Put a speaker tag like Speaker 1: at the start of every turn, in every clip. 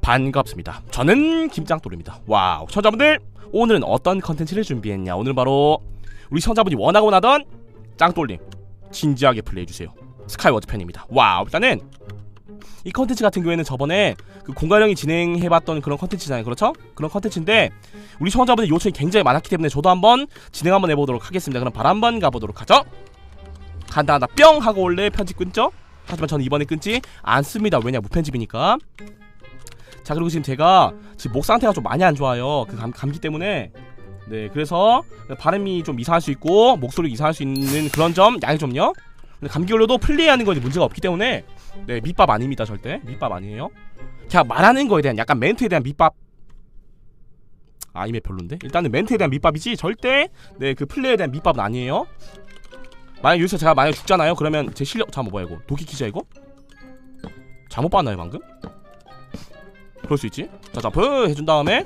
Speaker 1: 반갑습니다. 저는 김짱돌입니다. 와우, 시청자분들, 오늘은 어떤 컨텐츠를 준비했냐. 오늘은 바로 우리 시청자분이 원하고 나던 짱돌님 진지하게 플레이해주세요 스카이워즈 편입니다. 와우, 일단은 이 컨텐츠 같은 경우에는 저번에 그 공가령이 진행해봤던 그런 컨텐츠잖아요. 그렇죠? 그런 컨텐츠인데 우리 시청자분들 요청이 굉장히 많았기 때문에 저도 한번 진행 한번 해보도록 하겠습니다. 그럼 바로 한번 가보도록 하죠. 간다 뿅 하고 원래 편집 끊죠? 하지만 저는 이번에 끊지 않습니다. 왜냐, 무편집이니까. 자, 그리고 지금 제가 지금 목 상태가 좀 많이 안 좋아요. 그 감기 때문에. 네, 그래서 발음이 좀 이상할 수 있고 목소리가 이상할 수 있는 그런 점 양해 좀요. 근데 감기 걸려도 플레이하는 거에 문제가 없기 때문에 네, 밑밥 아닙니다. 절대 밑밥 아니에요. 그냥 말하는 거에 대한 약간 멘트에 대한 밑밥. 아, 이메 별론데? 일단은 멘트에 대한 밑밥이지 절대 네, 그 플레이에 대한 밑밥은 아니에요. 만약 여기서 제가 만약 죽잖아요. 그러면 제 실력 잠깐만, 뭐야 이거 도끼 키자 이거? 잘못 봤나요 방금? 그럴 수 있지. 자, 점프 해준 다음에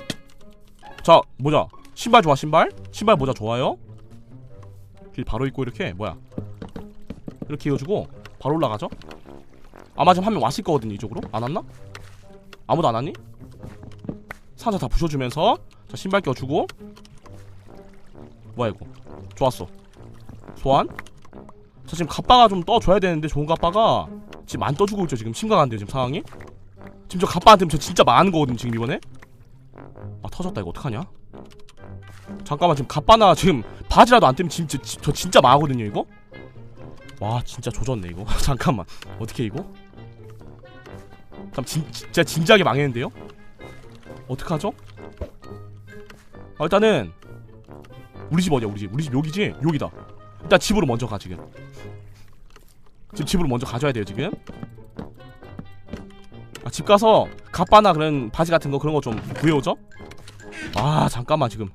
Speaker 1: 자, 모자 신발 좋아. 신발 모자 좋아요. 길 바로 입고 이렇게 뭐야 이렇게 이어주고 바로 올라가죠. 아마 지금 한 명 왔을 거거든요. 이쪽으로 안 왔나? 아무도 안 왔니? 상자 다 부셔주면서 자, 신발 껴주고 뭐야 이거. 좋았어. 소환. 자, 지금 갑바가 좀 떠줘야 되는데 좋은 갑바가 지금 안 떠주고 있죠. 지금 심각한데요 지금 상황이. 지금 저 갑바한테 저 진짜 많은 거거든 지금 이번에. 아, 터졌다. 이거 어떡하냐. 잠깐만, 지금 갑바나 지금 바지라도 안 뜨면 진짜 저 진짜 망하거든요 이거. 와, 진짜 조졌네 이거. 잠깐만, 어떻게 이거? 진짜 진지하게 망했는데요? 어떡하죠? 아, 일단은 우리 집 어디야? 우리 집 여기지? 여기다. 일단 집으로 먼저 가. 지금 집으로 먼저 가져야 돼요 지금. 아, 집 가서 갑바나 그런 바지 같은 거 그런 거 좀 구해오죠? 아, 잠깐만 지금.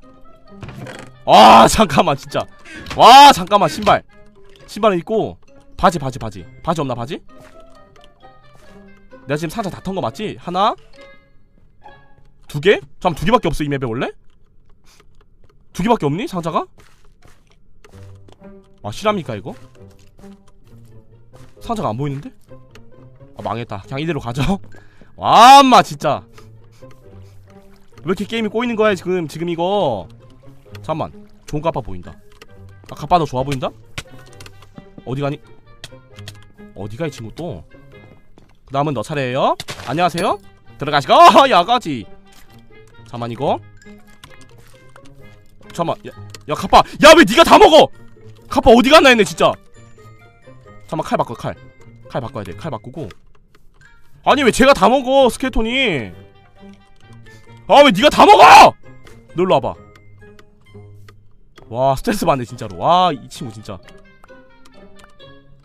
Speaker 1: 아, 잠깐만 진짜. 와, 잠깐만. 신발은 있고 바지 없나 바지? 내가 지금 상자 다 턴 거 맞지? 하나 두 개? 잠깐만, 두 개밖에 없어 이 맵에 원래? 두 개밖에 없니? 상자가? 아, 실합니까 이거? 상자가 안 보이는데? 아, 망했다. 그냥 이대로 가죠. 와, 엄마 진짜 왜 이렇게 게임이 꼬이는 거야 지금 이거. 잠깐만, 좋은 갑바 보인다. 아, 갑바 더 좋아 보인다? 어디 가니? 어디가 이 친구 또? 그 다음은 너 차례예요. 안녕하세요. 들어가시고. 야가지. 잠깐만 이거. 잠깐만. 야 갑바. 야, 왜 니가 다 먹어? 갑바 어디 갔나 했네 진짜. 잠깐만, 칼 바꿔. 칼 바꿔야 돼. 칼 바꾸고. 아니, 왜 제가 다 먹어 스켈톤이. 아, 왜 니가 다 먹어! 너 일로 와봐. 와, 스트레스 받네 진짜로. 와, 이 친구 진짜.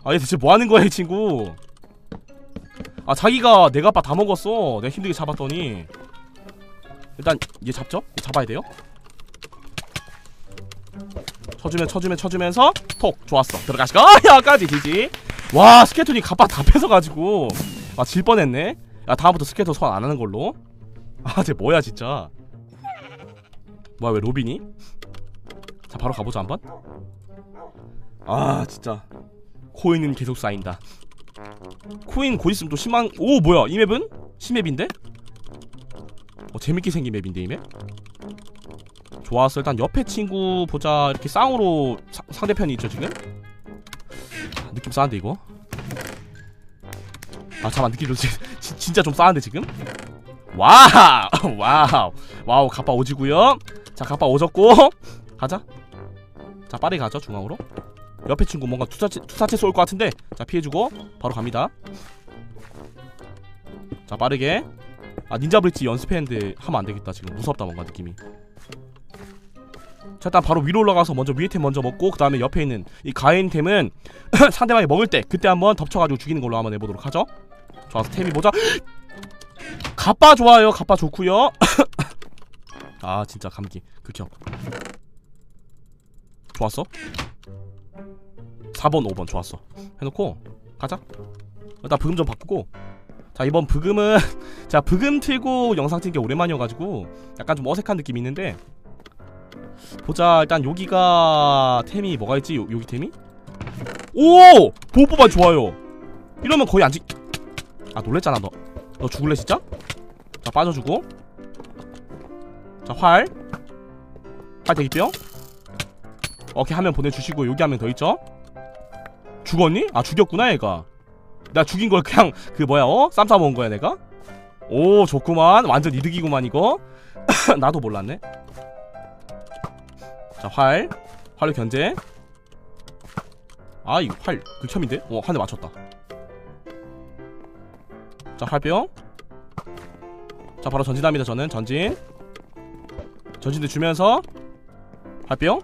Speaker 1: 아, 얘 대체 뭐하는 거야 이 친구. 아, 자기가 내 갑바 다 먹었어. 내가 힘들게 잡았더니. 일단 얘 잡죠? 얘 잡아야 돼요. 쳐주면서 톡. 좋았어. 들어가시고. 야까지 지지. 와, 스켈톤이 갑바 다 뺏어가지고 아, 질 뻔했네. 야, 다음부터 스켈톤 소환 안 하는 걸로. 아, 쟤 뭐야 진짜. 뭐야, 왜 로빈이? 자, 바로 가보자 한번. 아, 진짜 코인은 계속 쌓인다. 코인 곧 있으면 또 10만. 오, 뭐야 이 맵은? 신맵인데? 재밌게 생긴 맵인데 이 맵? 좋았어. 일단 옆에 친구 보자. 이렇게 쌍으로 상대편이 있죠 지금? 느낌 싸한데 이거? 아, 잠깐만, 느낌 좋지. 진짜 좀 싸한데 지금? 와우, 갑바 오지구요. 자, 갑바 오졌고 가자. 자, 빠르게 가죠 중앙으로. 옆에 친구 뭔가 투사체 쏠 것 같은데 자, 피해주고 바로 갑니다. 자, 빠르게. 아, 닌자 브릿지 연습했는데 하면 안되겠다 지금. 무섭다 뭔가 느낌이. 자, 일단 바로 위로 올라가서 먼저 위에 템 먼저 먹고 그 다음에 옆에 있는 이 가인템은 상대방이 먹을 때 그때 한번 덮쳐가지고 죽이는 걸로 한번 해보도록 하죠. 좋아서 템이 보자. 갑바 좋아요. 갑바 좋구요. 아, 진짜 감기 극혐. 좋았어. 4번 5번 좋았어. 해놓고 가자. 일단 브금 좀 바꾸고. 자, 이번 브금은 자, 브금 틀고 영상 찍는 게 오랜만이어가지고 약간 좀 어색한 느낌이 있는데 보자. 일단 여기가 템이 뭐가 있지? 여기 템이? 오! 보호법안 좋아요. 이러면 거의 안 찍... 아, 놀랬잖아 너 죽을래 진짜? 자 빠져주고. 자 활 대기뼈. 오케이 한 명 보내주시고 여기 한 명 더 있죠? 죽었니? 아 죽였구나 얘가. 나 죽인 걸 그냥 그 뭐야 쌈 싸먹은 거야 내가? 오 좋구만. 완전 이득이구만 이거. 나도 몰랐네. 자 활로 견제. 아 이거 활 극혐인데? 한 대 맞췄다. 자 활병. 자 바로 전진합니다. 저는 전진도 주면서 활병.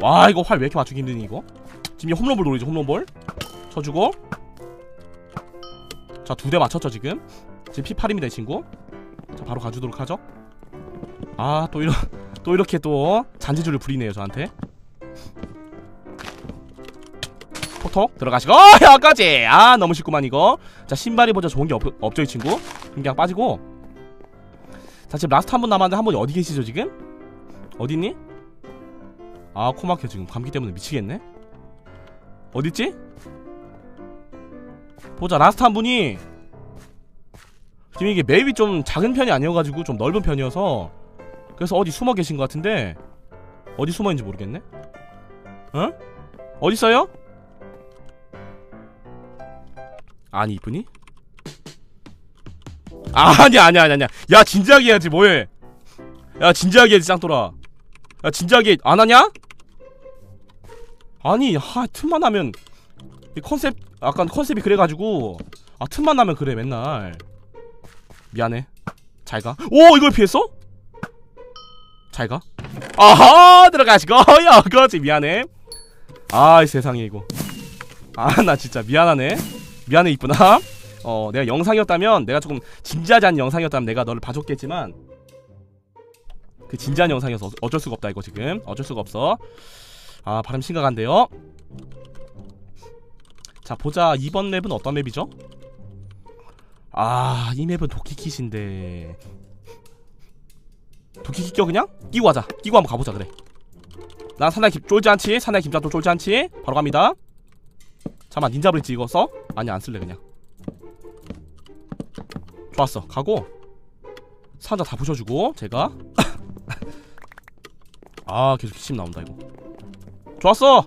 Speaker 1: 와 이거 활 왜 이렇게 맞추기 힘드니 이거? 지금 이 홈런볼 노리죠. 홈런볼 쳐주고. 자 2대 맞췄죠 지금. 지금 P8입니다 이 친구. 자 바로 가주도록 하죠. 아 또 이렇게 또 잔재주를 부리네요 저한테. 톡톡 들어가시고 여기까지. 아 너무 쉽구만 이거. 자 신발이 보자 좋은게 없죠 이 친구. 그냥 빠지고. 자 지금 라스트 한 분 남았는데 한 분이 어디 계시죠 지금? 어디있니? 아 코막혀 지금 감기 때문에 미치겠네. 어딨지? 보자 라스트 한 분이 지금 이게 맵이 좀 작은 편이 아니어가지고 좀 넓은 편이어서 그래서 어디 숨어 계신 것 같은데 어디 숨어 있는지 모르겠네? 어? 어딨어요? 아니 이분이? 아니야 야 진지하게 해야지 뭐해. 야 진지하게 해야지 짱돌아. 야 진지하게 안하냐? 아니 틈만 나면 이 컨셉 약간 컨셉이 그래가지고 틈만 나면 그래 맨날. 미안해 잘가. 오 이걸 피했어? 잘가. 아하 들어가시고 여거지. 미안해. 아이 세상에 이거. 나 진짜 미안하네. 미안해 이쁘나. 내가 영상이었다면 내가 조금 진지하지 않은 영상이었다면 내가 너를 봐줬겠지만 그 진지한 영상이어서 어쩔 수가 없다 이거 지금. 어쩔 수가 없어. 발음 심각한데요. 자 보자 이번 맵은 어떤 맵이죠? 이 맵은 도끼킷인데 도끼킷 껴 그냥? 끼고 가자. 끼고 한번 가보자 그래. 난 사나이 쫄지 않지? 사나이 김장도 쫄지 않지? 바로 갑니다. 잠깐만 닌자 브릿지 이거 써? 아니 안 쓸래 그냥. 좋았어 가고 상자 다 부셔주고 제가 계속 기침 나온다 이거. 좋았어.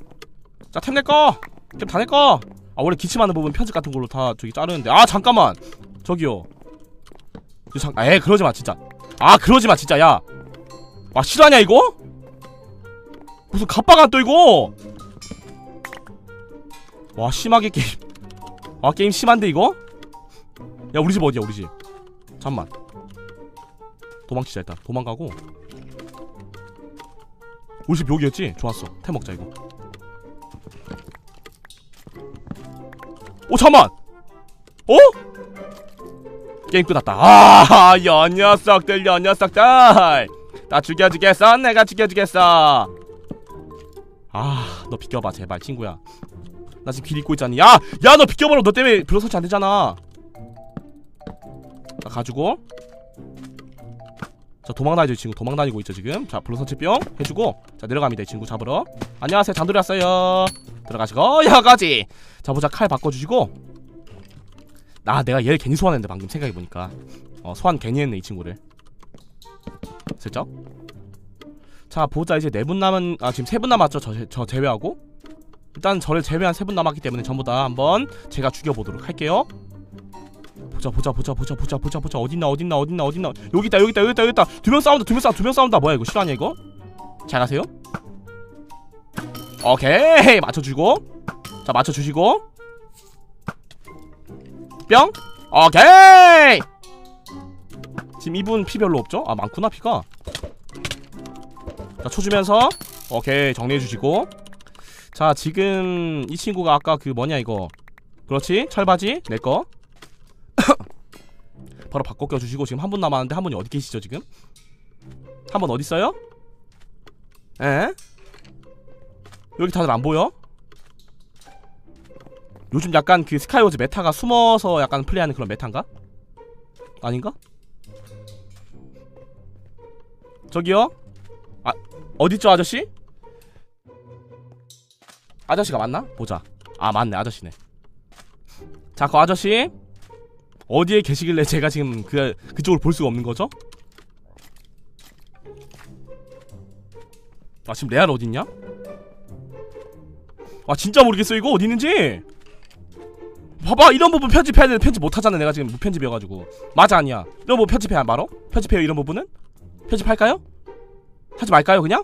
Speaker 1: 자 템 내꺼. 템 다 내꺼. 원래 기침하는 부분 편집 같은 걸로 다 저기 자르는데 잠깐만 저기요. 그러지마 진짜. 그러지마 진짜 야. 실화냐 이거? 무슨 갑바가 또 이거. 와 심하게 게임. 게임 심한데 이거? 야 우리 집 어디야 우리 집. 잠만 도망치자 일단. 도망가고 우리 집 여기였지? 좋았어 템 먹자 이거. 잠만. 게임 끝났다. 여 녀석들 나 죽여주겠어. 내가 죽여주겠어. 너 비켜봐 제발 친구야. 나 지금 길 잊고 있잖니. 야 너 비켜봐라. 너 때문에 블록 설치 안되잖아. 자 가지고 자 도망다니죠 이 친구. 도망다니고 있죠 지금. 자 블록 설치 뿅 해주고 자 내려갑니다 이 친구 잡으러. 안녕하세요 단돌이 왔어요. 들어가시고 여기까지. 자 보자 칼 바꿔주시고. 내가 얘를 괜히 소환했는데 방금 생각해보니까 소환 괜히 했네 이 친구를. 슬쩍. 자 보자 이제 4분 남은 지금 3분 남았죠 저 제외하고. 일단 저를 제외한 3분 남았기 때문에 전부 다 한번 제가 죽여보도록 할게요. 보자 어딨나 여기 있다. 두 명 싸운다. 뭐야 이거 실화냐 이거? 잘 가세요. 오케이 맞춰주고. 자 맞춰주시고 뿅. 오케이. 지금 이분 피 별로 없죠? 많구나 피가. 자 쳐주면서 오케이 정리해주시고. 자 지금 이 친구가 아까 그 뭐냐 이거. 그렇지 철바지 내꺼. 바로 바꿔 껴주시고. 지금 한 분 남았는데 한 분이 어디 계시죠 지금? 한 분 어딨어요? 여기 다들 안 보여? 요즘 약간 그 스카이워즈 메타가 숨어서 약간 플레이하는 그런 메타인가? 아닌가? 저기요? 어딨죠 아저씨? 아저씨가 맞나? 보자. 맞네 아저씨네. 자 그 아저씨 어디에 계시길래 제가 지금 그쪽을 볼 수가 없는 거죠? 아 지금 레알 어딨냐? 아 진짜 모르겠어 이거 어디 있는지. 봐봐 이런 부분 편집해야 되는데 편집 못하잖아. 내가 지금 무편집이어가지고. 맞아 아니야? 이런 부분 편집해야 바로? 편집해요 이런 부분은? 편집할까요? 하지 말까요 그냥?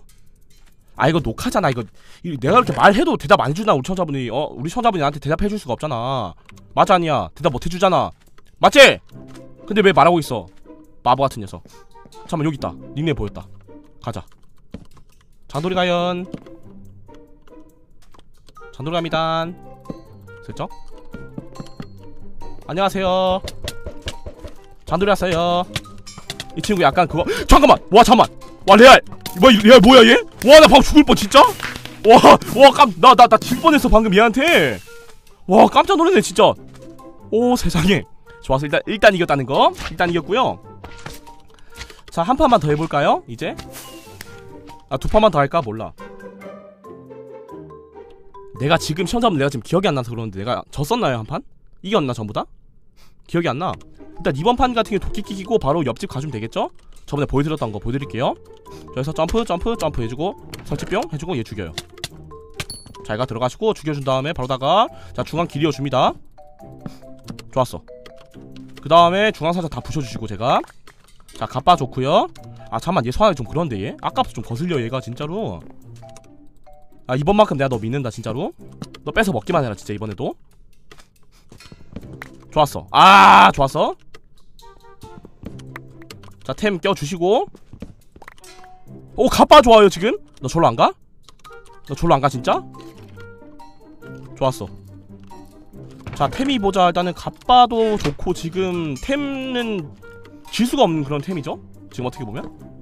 Speaker 1: 아 이거 녹화잖아. 이거 내가 이렇게 말해도 대답 안 해주나 우리 시청자분이. 우리 시청자분이 나한테 대답해줄 수가 없잖아. 맞아 아니야? 대답 못 해주잖아. 맞지? 근데 왜 말하고 있어? 바보 같은 녀석. 잠깐만 여기 있다. 닉네임 보였다. 가자. 장돌이 가연. 장돌이 갑니다. 슬쩍. 안녕하세요. 장돌이 왔어요. 이 친구 약간 그거. 잠깐만. 와 잠깐만. 와 레알. 레알 뭐야 얘? 와 나 방금 죽을 뻔 진짜? 나 질 뻔했어 방금 얘한테. 와 깜짝 놀랐네 진짜. 오 세상에. 좋았어. 일단 이겼다는 거. 일단 이겼고요. 자 한 판만 더 해볼까요? 이제 두 판만 더 할까? 몰라. 내가 지금 시험자분 내가 지금 기억이 안 나서 그러는데 내가 졌었나요 한 판? 이겼나 전부 다? 기억이 안 나. 일단 이번 판 같은 경우 도끼 끼고 바로 옆집 가주면 되겠죠? 저번에 보여드렸던 거 보여드릴게요. 여기서 점프 해주고 설치병 해주고 얘 죽여요. 자 얘가 들어가시고 죽여준 다음에 바로다가 자 중앙 길이어줍니다. 좋았어. 그 다음에 중앙 살짝 다 부셔주시고 제가 자 갑바 좋구요. 아 잠깐만 얘 소환이 좀 그런데 얘? 아까부터 좀 거슬려 얘가 진짜로. 아 이번만큼 내가 너 믿는다 진짜로. 너 뺏어 먹기만 해라 진짜 이번에도. 좋았어. 아 좋았어. 자 템 껴주시고. 오 갑바 좋아요 지금. 너 절로 안 가? 너 절로 안 가 진짜? 좋았어. 자 템이 보자. 일단은 갑바도 좋고 지금 템은 질 수가 없는 그런 템이죠 지금 어떻게 보면.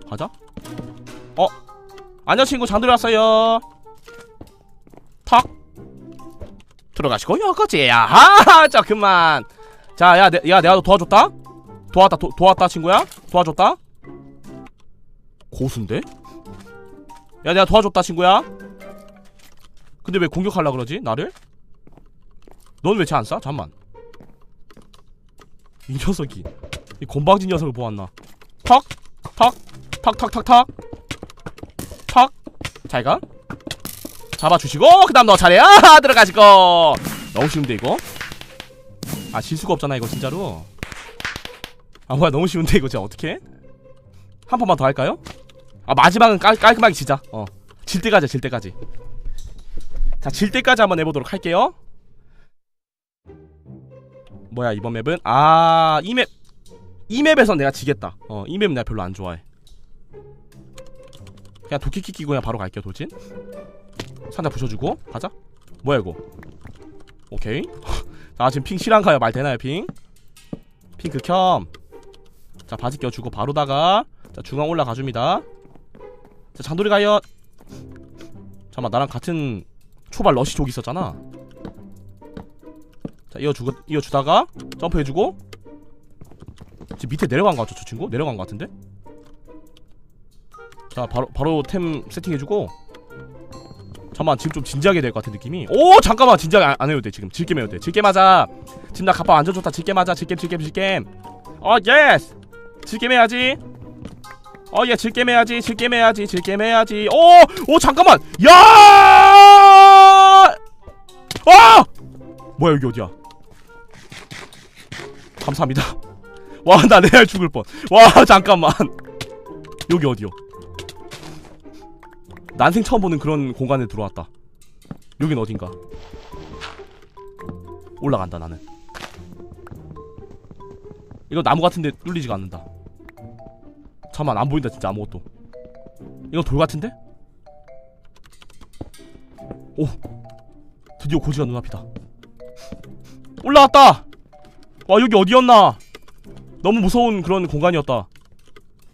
Speaker 1: 가자. 안녕 친구 장돌이 왔어요. 탁 들어가시고 여거지. 야하 자 그만. 자 야 내가 너 도와줬다. 도왔다 친구야. 도와줬다. 고수인데? 야 내가 도와줬다 친구야. 근데 왜 공격하려 그러지 나를? 넌 왜 쟤 안 쏴? 잠만. 이 녀석이 이 곤방진 녀석을 보았나. 탁 잘가. 잡아주시고 그 다음 너 차례야. 들어가시고. 너무 쉬운데 이거. 아 실수가 없잖아 이거 진짜로. 아 뭐야 너무 쉬운데 이거 진짜 어떡해? 한 번만 더 할까요? 아 마지막은 깔끔하게 지자. 질 때까지 질 때까지. 자 질 때까지 한번 해보도록 할게요. 뭐야 이번 맵은? 아 이 맵에선 내가 지겠다. 이 맵은 내가 별로 안 좋아해. 그냥 도끼 끼고 그냥 바로 갈게요. 돌진 상자 부셔주고 가자. 뭐야 이거. 오케이. 자 지금 핑 실한가요? 말 되나요 핑? 핑 극혐. 자 바지 껴주고 바로다가 자 중앙 올라가줍니다. 자 장돌이 가요. 잠깐만 나랑 같은 초발 러시족이 있었잖아. 자 이어주다가 점프해주고. 지금 밑에 내려간 거 같죠 저 친구? 내려간 거 같은데? 자 바로 템 세팅해주고. 잠깐만 지금 좀 진지하게 될 것 같은 느낌이. 오 잠깐만 진지하게 안 해도 돼 지금. 질겜 해도 돼. 질겜 하자. 지금 나 갑바 완전 좋다. 질겜 하자. 질겜 예스. 질겜 해야지. 예 질겜 해야지. 오 잠깐만. 야 뭐야 여기 어디야. 감사합니다. 와 나 레알 죽을 뻔. 와 잠깐만. 여기 어디요? 난생 처음 보는 그런 공간에 들어왔다. 여긴 어딘가. 올라간다 나는. 이거 나무 같은데 뚫리지가 않는다. 잠깐만 안 보인다 진짜 아무것도. 이거 돌 같은데? 오 드디어 고지가 눈앞이다. 올라왔다. 와 여기 어디였나. 너무 무서운 그런 공간이었다.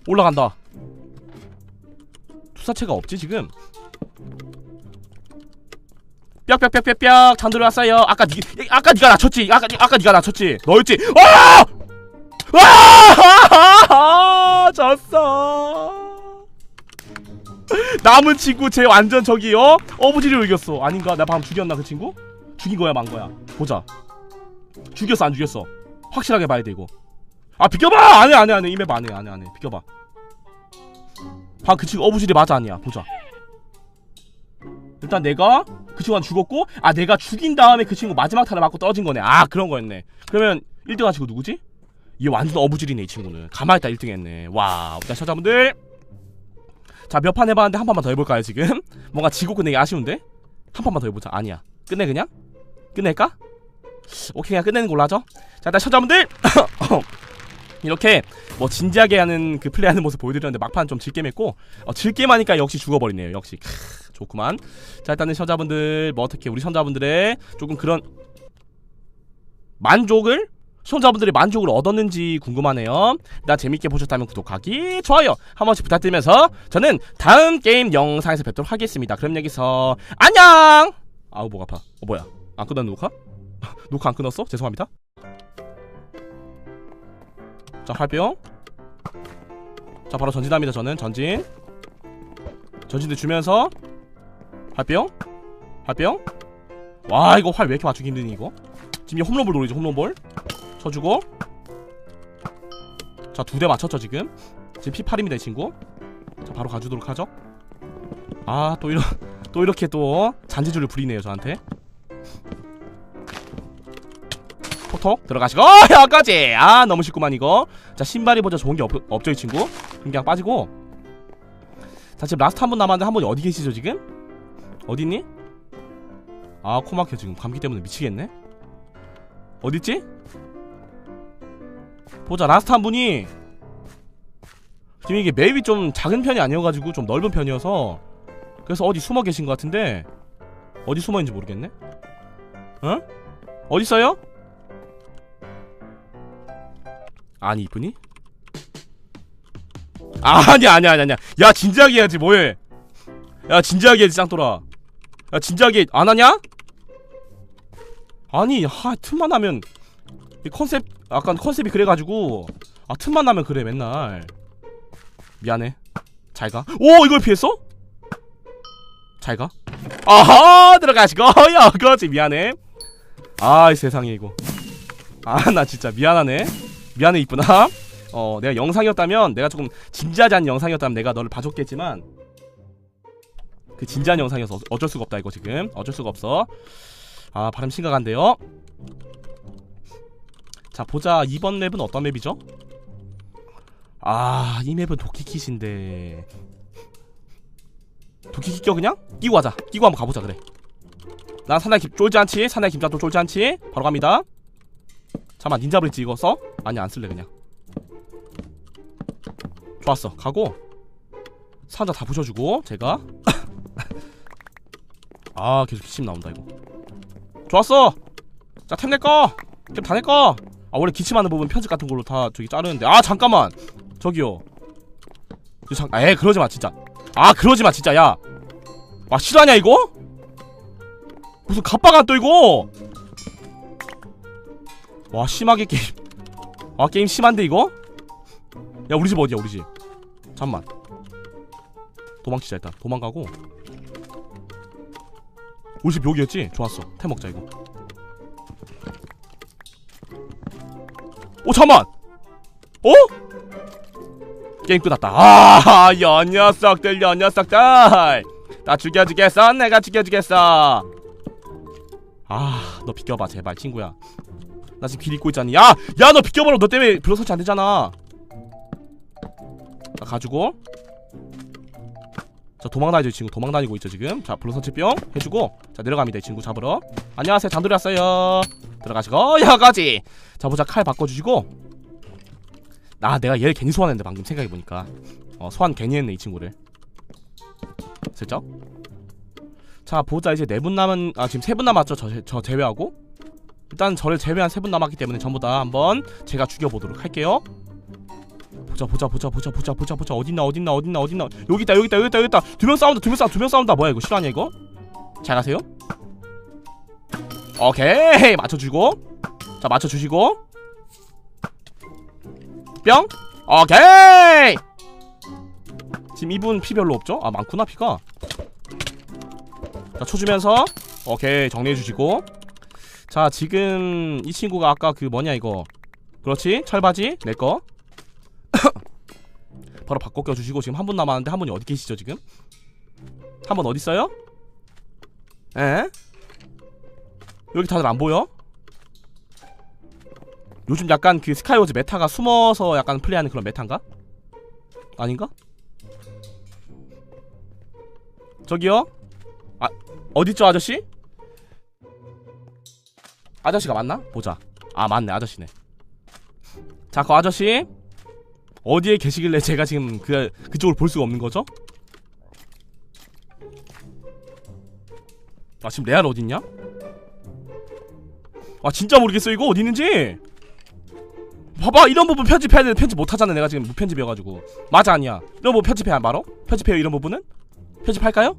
Speaker 1: 올라간다. 투사체가 없지 지금. 빽 장돌이 왔어요. 아까 니가 낮췄지. 아까 니가 낮췄지. 너였지. 졌어. 남은 친구 쟤 완전 저기요 어부지리로 이겼어. 아닌가? 나 방금 죽였나 그 친구? 죽인 거야 만 거야? 보자. 죽였어 안 죽였어? 확실하게 봐야 돼 이거. 아 비켜봐! 안해 이 맵 안해 비켜봐. 봐 그 친구 어부질이 맞아 아니야 보자. 일단 내가 그 친구한테 죽었고, 아 내가 죽인 다음에 그 친구 마지막 타를 맞고 떨어진 거네. 아 그런 거였네. 그러면 1등 한 친구 누구지? 얘 완전 어부질이네 이 친구는. 가만히 있다 1등 했네. 와 일단 시청자분들, 자 몇 판 해봤는데 한 판만 더 해볼까요 지금? 뭔가 지고 끝내기 아쉬운데? 한 판만 더 해보자. 아니야 끝내 그냥? 끝낼까? 오케이 그냥 끝내는 걸로 하죠. 자 일단 시청자분들 이렇게 뭐 진지하게 하는 그 플레이하는 모습 보여드렸는데 막판 좀 질게임했고, 질게임하니까 역시 죽어버리네요. 역시 좋구만. 자 일단은 시청자분들 뭐 어떻게 우리 시청자분들의 조금 그런 만족을, 시청자분들이 만족을 얻었는지 궁금하네요. 일단 재밌게 보셨다면 구독하기, 좋아요 한 번씩 부탁드리면서 저는 다음 게임 영상에서 뵙도록 하겠습니다. 그럼 여기서 안녕. 아우 목 아파. 뭐야 안 끝났는 녹화? 녹화 안 끊었어? 죄송합니다. 자 활병. 자 바로 전진합니다. 저는 전진도 주면서 활병. 와 이거 활 왜 이렇게 맞추기 힘드니 이거? 지금 홈런볼 노리죠. 홈런볼 쳐주고. 자 2대 맞췄죠 지금. 지금 P8입니다 이 친구. 자 바로 가주도록 하죠. 아 또 이렇게 또 잔재주를 부리네요 저한테. 톡톡 들어가시고 여기까지. 아 너무 쉽구만 이거. 자 신발이 보자 좋은게 없죠 이 친구. 그냥 빠지고. 자 지금 라스트 한 분 남았는데 한 분이 어디 계시죠 지금? 어디있니? 아 코막혀 지금 감기 때문에 미치겠네. 어딨지? 보자 라스트 한 분이 지금 이게 맵이 좀 작은 편이 아니어가지고 좀 넓은 편이어서 그래서 어디 숨어 계신 것 같은데 어디 숨어 있는지 모르겠네. 어? 어딨어요? 아니 이분이? 아니야 야 진지하게 해야지 뭐해. 야 진지하게 해야지 짱돌아. 야 진지하게 안하냐? 아니 틈만 나면 이 컨셉 약간 컨셉이 그래가지고 틈만 나면 그래 맨날. 미안해 잘가. 오 이걸 피했어? 잘가. 아하 들어가시고 여거지. 미안해. 아이 세상에 이거. 나 진짜 미안하네. 미안해 이쁘나. 내가 영상이었다면, 내가 조금 진지하지 않은 영상이었다면 내가 너를 봐줬겠지만 그 진지한 영상이어서 어쩔 수가 없다 이거 지금. 어쩔 수가 없어. 발음 심각한데요. 자 보자 이번 맵은 어떤 맵이죠? 이 맵은 도끼킷인데 도끼킷 껴 그냥? 끼고 가자. 끼고 한번 가보자. 그래 난 사나이 쫄지 않지. 사나이 김자도 쫄지 않지. 바로 갑니다. 잠깐만 닌자 브릿지 이거 써? 아니 안 쓸래 그냥. 좋았어 가고 상자 다 부셔주고 제가 계속 기침 나온다 이거. 좋았어. 자 템 내꺼. 템 다 내꺼. 원래 기침하는 부분 편집 같은 걸로 다 저기 자르는데. 잠깐만 저기요. 그러지마 진짜. 그러지마 진짜. 야 실화냐 이거? 무슨 갑바가 또 이거. 와 심하게 게임. 게임 심한데 이거? 야 우리 집 어디야 우리 집. 잠만 도망치자. 일단 도망가고. 우리 집 여기였지? 좋았어 템 먹자 이거. 잠만. 게임 끝났다. 여 녀석들 나 죽여주겠어. 내가 죽여주겠어. 너 비켜봐 제발 친구야. 나 지금 길 잊고 있잖니. 야 너 비켜봐라. 너 때문에 블록 설치 안되잖아. 자 가지고. 자 도망다니죠 이 친구. 도망다니고 있죠 지금. 자 블록 설치 뿅 해주고. 자 내려갑니다 이 친구 잡으러. 안녕하세요 단돌이 왔어요. 들어가시고 여가지. 자 보자 칼 바꿔주시고. 내가 얘를 괜히 소환했는데 방금 생각해보니까 소환 괜히 했네 이 친구를. 슬쩍. 자 보자 이제 4분 남은 지금 3분 남았죠 저 제외하고. 일단 저를 제외한 3분 남았기 때문에 전부 다 한번 제가 죽여보도록 할게요. 보자 어딨나 여기있다. 두 명 싸운다. 뭐야 이거 실화냐 이거? 잘 가세요. 오케이 맞춰주고. 자 맞춰주시고 뿅. 오케이. 지금 이분 피 별로 없죠? 많구나 피가. 자 쳐주면서 오케이 정리해주시고. 자 지금 이 친구가 아까 그 뭐냐 이거 그렇지. 철바지 내꺼. 바로 바꿔 껴주시고. 지금 한 분 남았는데 한 분이 어디 계시죠 지금? 한 분 어딨어요? 에? 여기 다들 안 보여? 요즘 약간 그 스카이워즈 메타가 숨어서 약간 플레이하는 그런 메타인가? 아닌가? 저기요? 아, 어딨죠 아저씨? 아저씨가 맞나? 보자. 아 맞네 아저씨네. 자 그 아저씨 어디에 계시길래 제가 지금 그쪽을 볼 수가 없는 거죠? 아 지금 레알 어딨냐? 아 진짜 모르겠어 이거 어디 있는지. 봐봐 이런 부분 편집해야 되는데 편집 못하잖아. 내가 지금 무편집이어가지고. 맞아 아니야? 이런 부분 편집해야 바로? 편집해요 이런 부분은? 편집할까요?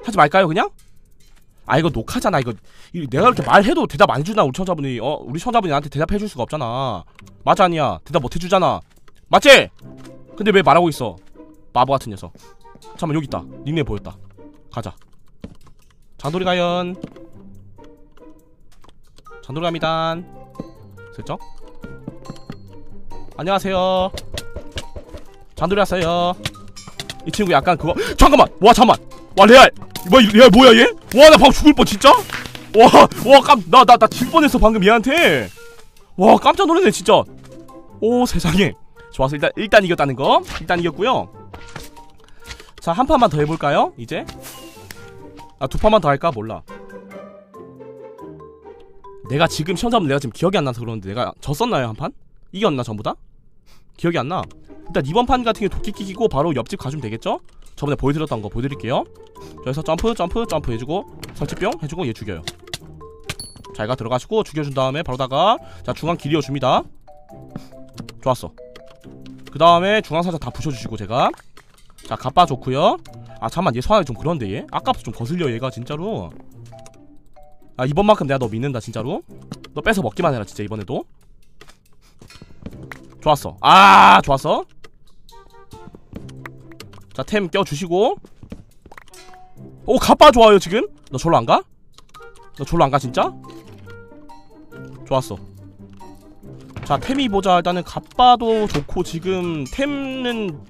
Speaker 1: 하지 말까요 그냥? 아 이거 녹화잖아 이거. 내가 이렇게 말해도 대답 안 해주나 우리 시청자분이. 우리 시청자분이 나한테 대답해줄 수가 없잖아. 맞아 아니야? 대답 못 해주잖아. 맞지? 근데 왜 말하고 있어 바보 같은 녀석. 잠깐만 여기 있다. 닉네임 보였다. 가자. 장돌이 가연. 장돌이 갑니다. 슬쩍. 안녕하세요. 장돌이 왔어요. 이 친구 약간 그거. 잠깐만. 와 잠만. 와 레알. 레알 뭐야 얘? 와 나 방금 죽을 뻔 진짜. 나 질 뻔했어 방금 얘한테. 와 깜짝 놀랐네 진짜. 오 세상에. 좋았어. 일단 이겼다는 거. 일단 이겼고요. 자 한 판만 더 해볼까요? 이제 아 두 판만 더 할까? 몰라. 내가 지금 시청자분 내가 지금 기억이 안 나서 그러는데 내가 졌었나요 한 판? 이겼나 전부 다? 기억이 안 나. 일단 이번 판 같은 게 도끼 끼고 바로 옆집 가주면 되겠죠? 저번에 보여드렸던 거 보여드릴게요. 여기서 점프 해주고 설치병 해주고 얘 죽여요. 자기가 들어가시고 죽여준 다음에 바로다가 자 중앙 길이어 줍니다. 좋았어. 그 다음에 중앙 살짝 다 부셔주시고 제가 자 갑바 좋구요. 아 잠만 얘 소환이 좀 그런데 얘? 아까부터 좀 거슬려 얘가 진짜로. 아 이번만큼 내가 너 믿는다 진짜로. 너 뺏어 먹기만 해라 진짜 이번에도. 좋았어. 아 좋았어. 자 템 껴주시고. 오 갑바 좋아요 지금. 너 절로 안 가? 너 절로 안 가 진짜? 좋았어. 자 템이 보자. 일단은 갑바도 좋고 지금 템은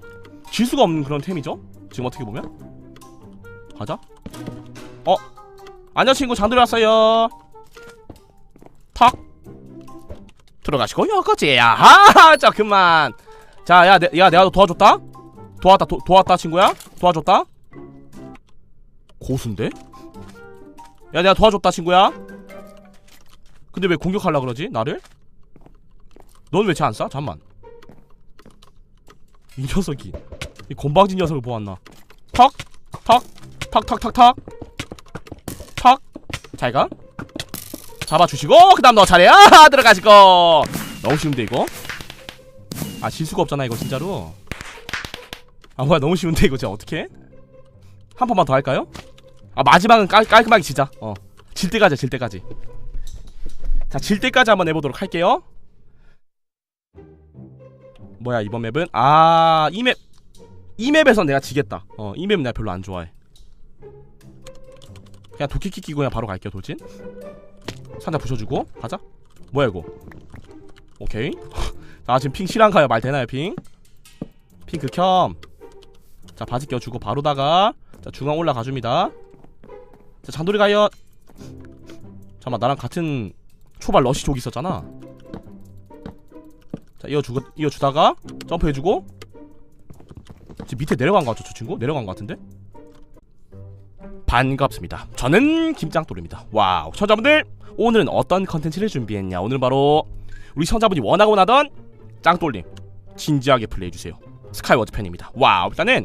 Speaker 1: 질 수가 없는 그런 템이죠 지금 어떻게 보면. 가자. 안녕 친구 장돌이 왔어요. 탁 들어가시고 여거지. 야하 자 그만. 자 야 내가 너 도와줬다. 도왔다 친구야. 도와줬다. 고수인데? 야 내가 도와줬다 친구야. 근데 왜 공격하려고 그러지 나를? 넌 왜 쟤 안 쏴? 잠만. 이 녀석이 이 곤방진 녀석을 보았나. 턱 잘가. 잡아주시고 그 다음 너 차례야. 들어가시고. 너무 쉬운데 이거. 아 질수가 없잖아 이거 진짜로. 아 뭐야 너무 쉬운데 이거 진짜 어떡해. 한 판만 더 할까요? 아 마지막은 깔끔하게 지자. 질 때까지 질 때까지. 자 질 때까지 한번 해보도록 할게요. 뭐야 이번 맵은 아 이 맵에선 내가 지겠다. 이 맵은 내가 별로 안 좋아해. 그냥 도끼 끼고 그냥 바로 갈게요. 돌진 상자 부셔주고 가자. 뭐야 이거. 오케이. 자 지금 핑 실한가요? 말 되나요 핑? 핑 극혐. 자 바지 껴주고 바로다가 자 중앙 올라가줍니다. 자 장돌이 가요. 잠깐만 나랑 같은 초발 러시족 있었잖아. 자 이어주다가 점프해주고. 지금 밑에 내려간 거 같죠 저 친구? 내려간 거 같은데? 반갑습니다. 저는 김짱돌입니다. 와우 시청자분들 오늘은 어떤 컨텐츠를 준비했냐. 오늘 바로 우리 시청자분이 원하고 나던 짱돌님 진지하게 플레이해주세요 스카이워즈 팬입니다. 와우 일단은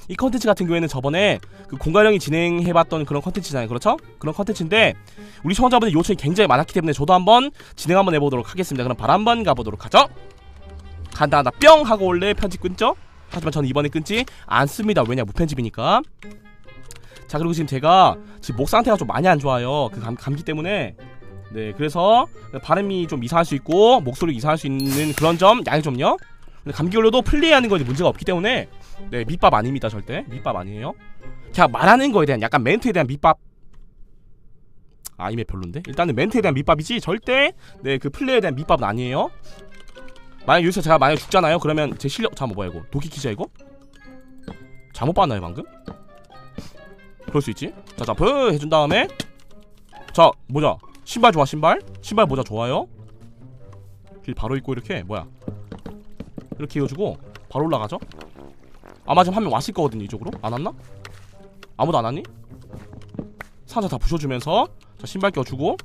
Speaker 1: 이 컨텐츠 같은 경우에는 저번에 그 공가령이 진행해봤던 그런 컨텐츠잖아요. 그렇죠? 그런 컨텐츠인데 우리 시청자분들 요청이 굉장히 많았기 때문에 저도 한번 진행 한번 해보도록 하겠습니다. 그럼 바로 한번 가보도록 하죠. 간다 뿅 하고 원래 편집 끊죠? 하지만 저는 이번에 끊지 않습니다. 왜냐 무편집이니까. 자 그리고 지금 제가 지금 목 상태가 좀 많이 안 좋아요. 그 감기 때문에. 네 그래서 발음이 좀 이상할 수 있고 목소리 이상할 수 있는 그런 점 양해 좀요. 근데 감기 걸려도 플레이하는 거에 문제가 없기 때문에 네 밑밥 아닙니다. 절대 밑밥 아니에요. 그냥 말하는 거에 대한 약간 멘트에 대한 밑밥 아, 이맵 별론데? 일단은 멘트에 대한 밑밥이지 절대 네 그 플레이에 대한 밑밥은 아니에요. 만약 여기서 제가 만약 죽잖아요. 그러면 제 실력 잠깐만 뭐야 이거 도끼키자 이거? 잘못 봤나요 방금? 그럴 수 있지. 자 점프 해준 다음에 자 모자 신발 좋아 신발 모자 좋아요. 길 바로 있고 이렇게 뭐야 이렇게 이어주고 바로 올라가죠. 아마 지금 한 명 왔을 거거든요. 이쪽으로 안 왔나? 아무도 안 왔니? 상자 다 부셔주면서 자 신발 껴주고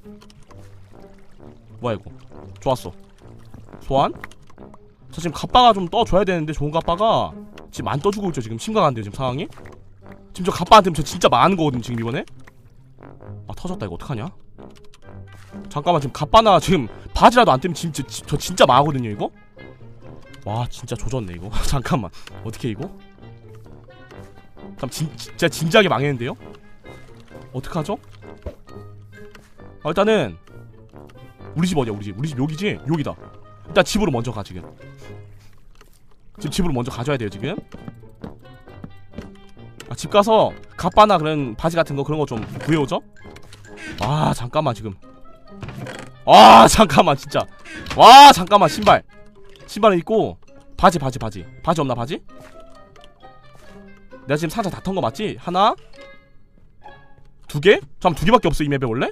Speaker 1: 뭐야 이거 좋았어 소환. 자 지금 갑바가 좀 떠줘야 되는데 좋은 갑바가 지금 안 떠주고 있죠. 지금 심각한데요 지금 상황이. 지금 저 갑바한테 저 진짜 많은 거거든요 지금 이번에. 아 터졌다 이거 어떡하냐. 잠깐만 지금 갑바나 지금 바지라도 안 뜨면 지금 저 진짜 망하거든요 이거. 와 진짜 조졌네 이거. 잠깐만 어떻게 이거 진짜 진지하게 망했는데요. 어떡하죠? 아 일단은 우리 집 어디야 우리 집 여기지? 여기다. 일단 집으로 먼저 가 지금 집으로 먼저 가져야 돼요 지금. 아, 집 가서 갑바나 그런 바지 같은 거 그런 거 좀 구해오죠? 아 잠깐만 지금 아 잠깐만 진짜 와 잠깐만 신발은 있고 바지 없나 바지? 내가 지금 상자 다 턴 거 맞지? 하나 두 개? 잠깐만 두 개밖에 없어 이 맵에 원래?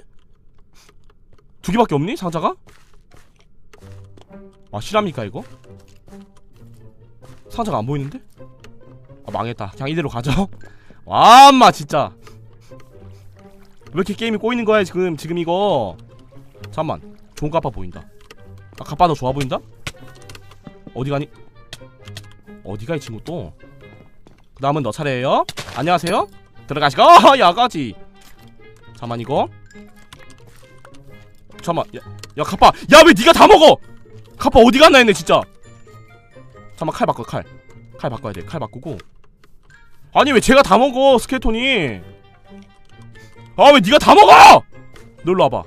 Speaker 1: 두 개밖에 없니 상자가? 아 실합니까 이거? 상자가 안 보이는데? 아 망했다 그냥 이대로 가죠. 와 엄마 진짜 왜 이렇게 게임이 꼬이는 거야 지금 이거. 잠깐만 좋은 갑바 보인다. 아 갑바 더 좋아 보인다? 어디 가니? 어디가 이 친구 또? 그 다음은 너 차례예요. 안녕하세요. 들어가시고 야가지. 잠깐만 이거 잠깐만 야 갑바 야 왜 니가 다 먹어. 갑바 어디 갔나 했네 진짜. 잠깐만 칼 바꿔 칼 바꿔야 돼. 칼 바꾸고 아니 왜 제가 다 먹어 스켈톤이. 아 왜 니가 다 먹어. 너 일로 와봐.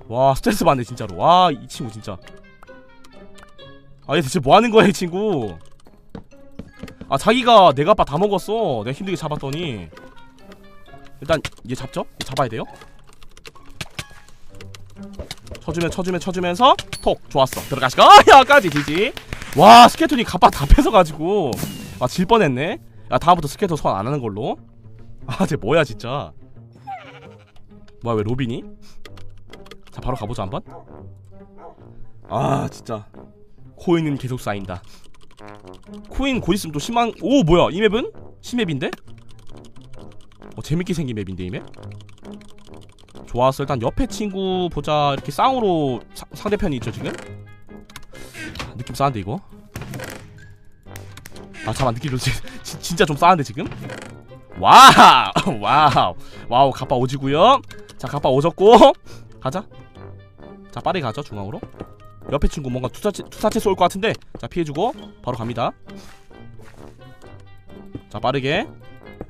Speaker 1: 와 스트레스 받네 진짜로. 와 이 친구 진짜. 아 얘 대체 뭐하는 거야 이 친구. 아 자기가 내 갑바 다 먹었어. 내가 힘들게 잡았더니. 일단 얘 잡죠? 얘 잡아야 돼요. 쳐주면서 톡 좋았어. 들어가시고 야까지 지지. 와 스켈톤이 갑바 다 뺏어가지고 아 질 뻔했네. 야 다음부터 스켈톤 소환 안 하는 걸로. 아 쟤 뭐야 진짜. 뭐야 왜 로빈이? 자 바로 가보자 한번. 아 진짜 코인은 계속 쌓인다. 코인 곧 있으면 또 10만. 오 뭐야 이 맵은? 신맵인데? 재밌게 생긴 맵인데 이 맵? 좋았어. 일단 옆에 친구 보자. 이렇게 쌍으로 상대편이 있죠 지금? 느낌 싸한데 이거? 아 잠깐만 느낌 좋지. 진짜 좀 싸한데 지금? 와우 갑바 오지구요. 자 갑바 오졌고 가자. 자 빠르게 가죠 중앙으로. 옆에 친구 뭔가 투사체 쏠 것 같은데 자 피해주고 바로 갑니다. 자 빠르게.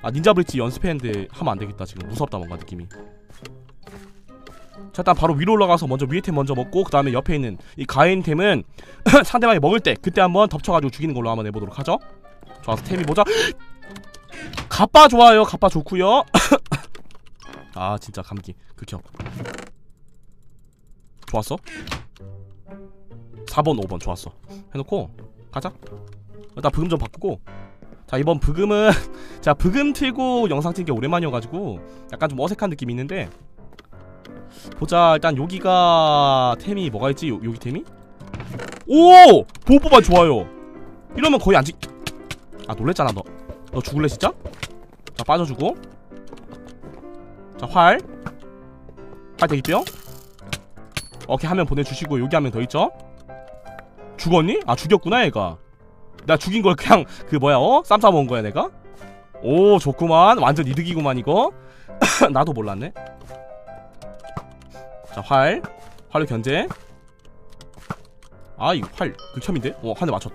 Speaker 1: 아 닌자 브릿지 연습했는데 하면 안되겠다 지금. 무섭다 뭔가 느낌이. 자 일단 바로 위로 올라가서 먼저 위에 템 먼저 먹고 그 다음에 옆에 있는 이 가인템은 상대방이 먹을 때 그때 한번 덮쳐가지고 죽이는 걸로 한번 해보도록 하죠. 좋아서 템이 보자. 갑바 좋아요. 갑바 좋구요. 아 진짜 감기 극혐. 좋았어. 4번 5번 좋았어. 해놓고 가자. 일단 브금 좀 바꾸고. 자 이번 브금은 자 브금 틀고 영상 찍은 게 오랜만이어가지고 약간 좀 어색한 느낌이 있는데 보자. 일단 여기가 템이 뭐가 있지? 여기 템이? 오! 보호법안 좋아요. 이러면 거의 안 찍... 아 놀랬잖아 너 죽을래 진짜? 자 빠져주고. 자 활 대기병. 오케이 한 명 보내주시고 여기 한 명 더 있죠? 죽었니? 아 죽였구나 얘가. 나 죽인 걸 그냥 그 뭐야 쌈 싸먹은 거야 내가? 오 좋구만. 완전 이득이구만 이거. 나도 몰랐네. 자 활로 견제. 아 이거 활 극혐인데? 한 대 맞췄다.